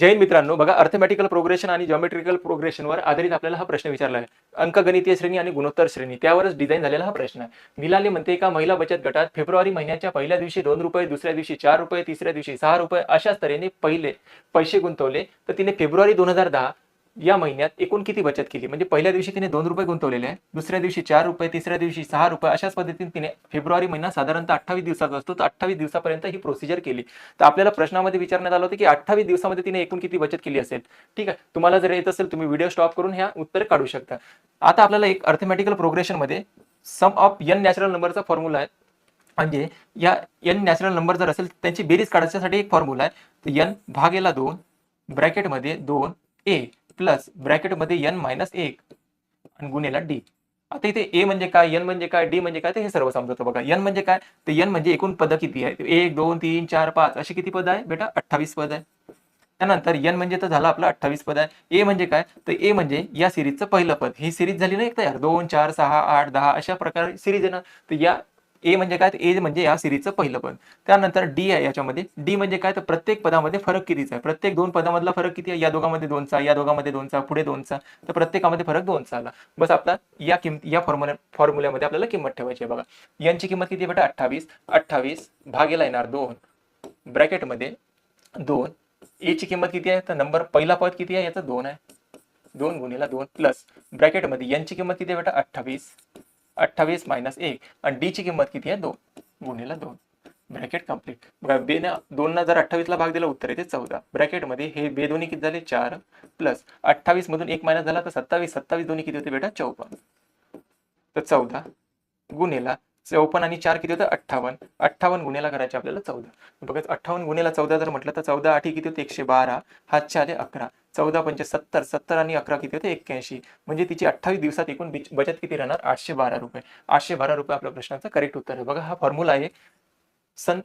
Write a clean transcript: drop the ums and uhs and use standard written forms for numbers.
जय हिंद मित्रांनो, बघा अर्थमॅटिकल प्रोग्रेशन आणि जॉमेट्रिकल प्रोग्रेशनवर आधारित आपल्याला हा प्रश्न विचारला आहे. अंकगणितीय श्रेणी आणि गुणोत्तर श्रेणी त्यावरच डिझाईन झालेला हा प्रश्न आहे. निलाले म्हणते का महिला बचत गटात फेब्रुवारी महिन्याच्या पहिल्या दिवशी 2 रुपये, दुसऱ्या दिवशी 4 रुपये, तिसऱ्या दिवशी 6 रुपये अशाच तऱ्हेने पहिले पैसे गुंतवले तर तिने फेब्रुवारी 2010 या महिन्यात एकूण किती बचत केली. म्हणजे पहिल्या दिवशी तिने 2 रुपये गुंतवलेले आहे, दुसऱ्या दिवशी 4 रुपये, तिसऱ्या दिवशी 6 रुपये अशाच पद्धतीने तिने फेब्रुवारी महिना साधारणतः 28 दिवसाचा असतो, तर 28 दिवसापर्यंत ही प्रोसिजर केली. तर आपल्याला प्रश्नामध्ये विचारण्यात आलं होतं की 28 दिवसामध्ये तिने एकूण किती बचत केली असेल. ठीक आहे, तुम्हाला जर येत असेल तुम्ही व्हिडिओ स्टॉप करून ह्या उत्तर काढू शकता. आता आपल्याला एक अर्थमॅटिकल प्रोग्रेशन मध्ये सम ऑफ एन नॅचरल नंबरचा फॉर्म्युला आहे. म्हणजे या एन नॅचरल नंबर जर असेल त्यांची बेरीज काढण्यासाठी एक फॉर्म्युला आहे. तर एन भागेला 2 ब्रॅकेटमध्ये 2a प्लस ब्रॅकेटमध्ये n मायनस 1 आणि गुणेला d. आता इथे a म्हणजे काय, n म्हणजे काय, d म्हणजे काय ते हे सर्व समजतो. बघा n म्हणजे काय, तर n म्हणजे एकूण पद किती आहे. 1 2 3 4 5 अशी किती पद आहे बेटा, 28 पद आहे. त्यानंतर n म्हणजे तर झालं आपलं 28 पद आहे. a म्हणजे काय, तर a म्हणजे या सिरीजचं पहिलं पद. ही सिरीज झाली ना एक तयार, 2 4 6 8 10 अशा प्रकारे सिरीज आहे ना. तर या ए म्हणजे काय, ए म्हणजे या सिरीजचं पहिलं पद. त्यानंतर डी आहे याच्यामध्ये. डी म्हणजे काय, तर प्रत्येक पदामध्ये फरक कितीचा आहे, प्रत्येक दोन पदामधला फरक किती आहे, या दोघांमध्ये 2चा, या दोघांमध्ये 2चा, पुढे 2चा, तर प्रत्येकामध्ये फरक 2चा आला. बस आपला या फॉर्म्युल्यामध्ये आपल्याला किंमत ठेवायची आहे. बघा यांची किंमत किती आहे बेटा, 28. 28 भागेला येणार 2 ब्रॅकेटमध्ये 2. ए ची किंमत किती आहे, तर नंबर पहिला पद किती आहे याचा 2 आहे, 2 गुणिला 2 प्लस ब्रॅकेटमध्ये यांची किंमत किती आहे बेटा, 28. 28 मायनस 1 आणि डी ची किंमत किती आहे, 2 गुणिला 2 ब्रॅकेट कंप्लीट. बघा बे ना 2 ना जर 28 ला भाग दिला उत्तर येते 14. ब्रॅकेटमध्ये हे बे दोन्ही किती झाले 4 प्लस 28 मधून 1 मायनस झाला तर 27. 27 दोन्ही किती होते बेटा 54. तर 14 गुणिला 54 आणि 4 किती होतं 58. 58 गुणिला करायचे आपल्याला 14. बघा 58 गुणिला 14 जर म्हटलं तर 14 8 किती होते 112. हातचे आले 11. 14 पंचे 70. 70 आणि 11 किती होते 81. म्हणजे तिची 28 दिवसात एकूण बचत किती राहणार, 812 रुपये. 812 रुपये आपल्या प्रश्नाचं करेक्ट उत्तर आहे. बघा हा फॉर्म्युला आहे सन